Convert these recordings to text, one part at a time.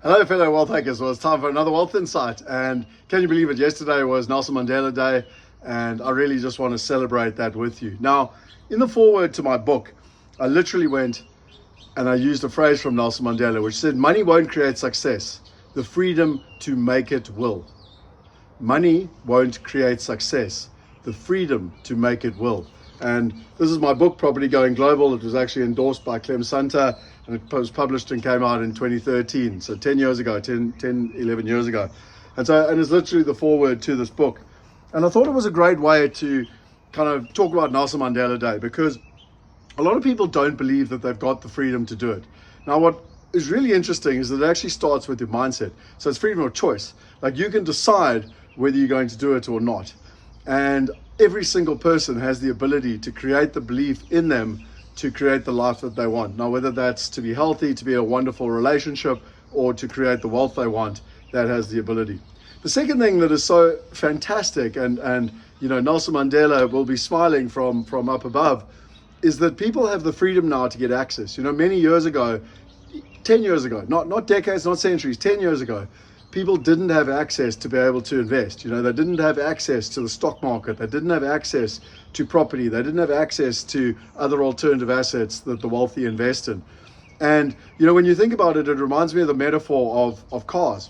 Hello, fellow wealth hackers. Well, it's time for another Wealth Insight. And can you believe it? Yesterday was Nelson Mandela Day, and I really just want to celebrate that with you. Now, in the foreword to my book, I literally went and I used a phrase from Nelson Mandela, which said, "Money won't create success. The freedom to make it will." Money won't create success. The freedom to make it will. And this is my book, Property Going Global. It was actually endorsed by Clem Santa, and it was published and came out in 2013. So 10 years ago, 11 years ago. And it's literally the foreword to this book. And I thought it was a great way to kind of talk about Nelson Mandela Day, because a lot of people don't believe that they've got the freedom to do it. Now, what is really interesting is that it actually starts with your mindset. So it's freedom of choice. Like, you can decide whether you're going to do it or not. And every single person has the ability to create the belief in them to create the life that they want. Now, whether that's to be healthy, to be in a wonderful relationship, or to create the wealth they want, that has the ability. The second thing that is so fantastic, and Nelson Mandela will be smiling from up above, is that people have the freedom now to get access. Many years ago, 10 years ago, not decades, not centuries, 10 years ago, people didn't have access to be able to invest. They didn't have access to the stock market. They didn't have access to property. They didn't have access to other alternative assets that the wealthy invest in. And, when you think about it, it reminds me of the metaphor of cars.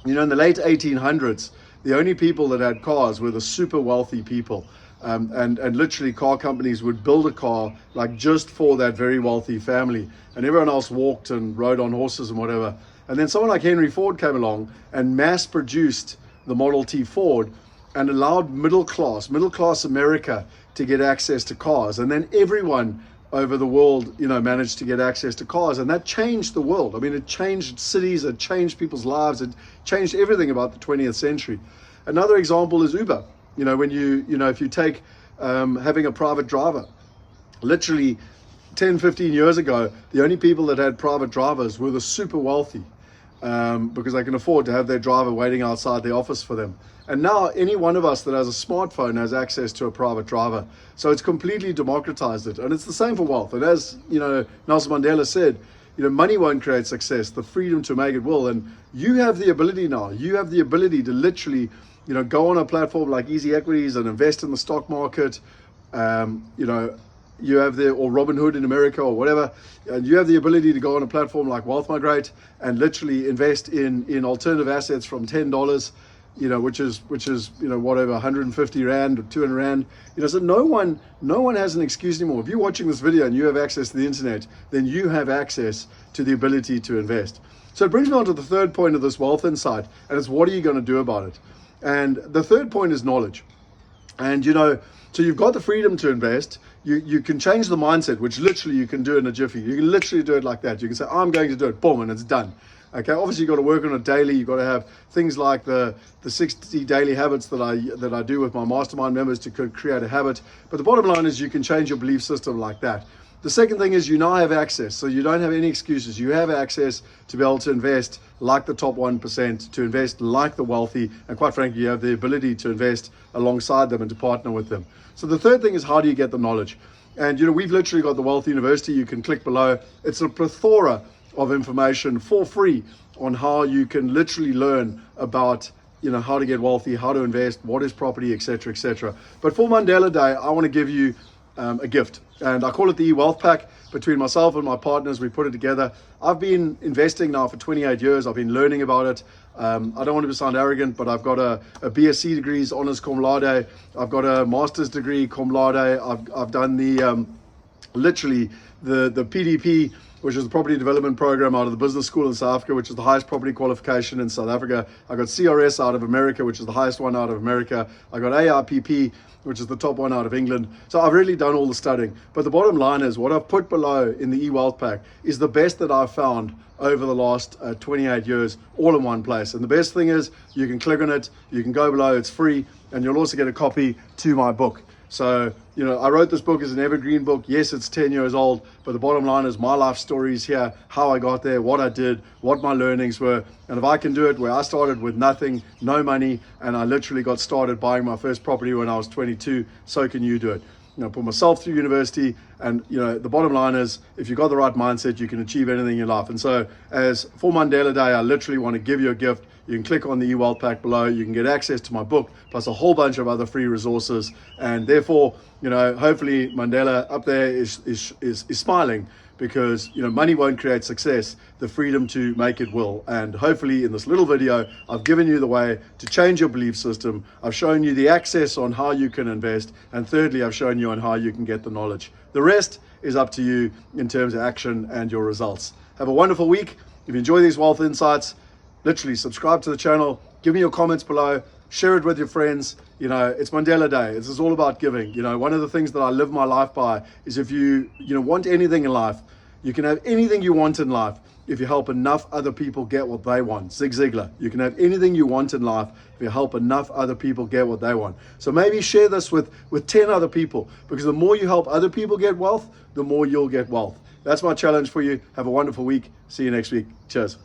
In the late 1800s, the only people that had cars were the super wealthy people. And literally car companies would build a car like just for that very wealthy family. And everyone else walked and rode on horses and whatever. And then someone like Henry Ford came along and mass produced the Model T Ford and allowed middle class America to get access to cars. And then everyone over the world, managed to get access to cars. And that changed the world. I mean, it changed cities, it changed people's lives, it changed everything about the 20th century. Another example is Uber. If you take having a private driver, literally 10, 15 years ago, the only people that had private drivers were the super wealthy, because they can afford to have their driver waiting outside the office for them. And now any one of us that has a smartphone has access to a private driver. So it's completely democratized it. And it's the same for wealth. And as Nelson Mandela said, money won't create success. The freedom to make it will. And you have the ability now. You have the ability to literally go on a platform like Easy Equities and invest in the stock market. You have or Robinhood in America or whatever, and you have the ability to go on a platform like Wealth Migrate and literally invest in alternative assets from $10, which is whatever, 150 Rand or 200 Rand. So no one has an excuse anymore. If you're watching this video and you have access to the internet, then you have access to the ability to invest. So it brings me on to the third point of this Wealth Insight, and it's, what are you going to do about it? And the third point is knowledge. And so you've got the freedom to invest. You can change the mindset, which literally you can do in a jiffy. You can literally do it like that. You can say, I'm going to do it, boom, and it's done. Okay, obviously you've got to work on it daily. You've got to have things like the 60 daily habits that I do with my mastermind members to create a habit. But the bottom line is you can change your belief system like that. The second thing is you now have access, so you don't have any excuses. You have access to be able to invest like the top 1%, to invest like the wealthy, and quite frankly, you have the ability to invest alongside them and to partner with them. So the third thing is, how do you get the knowledge? And we've literally got the Wealth University. You can click below. It's a plethora of information for free on how you can literally learn about how to get wealthy, how to invest, what is property, etc., etc. But for Mandela Day, I want to give you a gift, and I call it the E-Wealth Pack. Between myself and my partners, we put it together. I've been investing now for 28 years. I've been learning about it. I don't want to sound arrogant, but I've got a BSc degrees, honors cum laude. I've got a master's degree cum laude. I've done the literally the PDP, which is the Property Development Program out of the Business School in South Africa, which is the highest property qualification in South Africa. I got CRS out of America, which is the highest one out of America. I got ARPP, which is the top one out of England. So I've really done all the studying. But the bottom line is, what I've put below in the E-Wealth Pack is the best that I've found over the last 28 years, all in one place. And the best thing is, you can click on it, you can go below, it's free, and you'll also get a copy to my book. So, I wrote this book as an evergreen book. Yes, it's 10 years old, but the bottom line is my life stories here, how I got there, what I did, what my learnings were. And if I can do it where I started with nothing, no money, and I literally got started buying my first property when I was 22, so can you do it. put myself through university, and the bottom line is, if you've got the right mindset, you can achieve anything in your life. And so, as for Mandela Day, I literally want to give you a gift. You can click on the eWealth Pack below. You can get access to my book, plus a whole bunch of other free resources. And therefore, hopefully Mandela up there is smiling, because money won't create success. The freedom to make it will. And hopefully in this little video, I've given you the way to change your belief system. I've shown you the access on how you can invest. And thirdly, I've shown you on how you can get the knowledge. The rest is up to you in terms of action and your results. Have a wonderful week. If you enjoy these wealth insights, literally subscribe to the channel, give me your comments below, share it with your friends. It's Mandela Day. This is all about giving. One of the things that I live my life by is, if you want anything in life, you can have anything you want in life if you help enough other people get what they want. Zig Ziglar. You can have anything you want in life if you help enough other people get what they want. So maybe share this with 10 other people, because the more you help other people get wealth, the more you'll get wealth. That's my challenge for you. Have a wonderful week. See you next week. Cheers.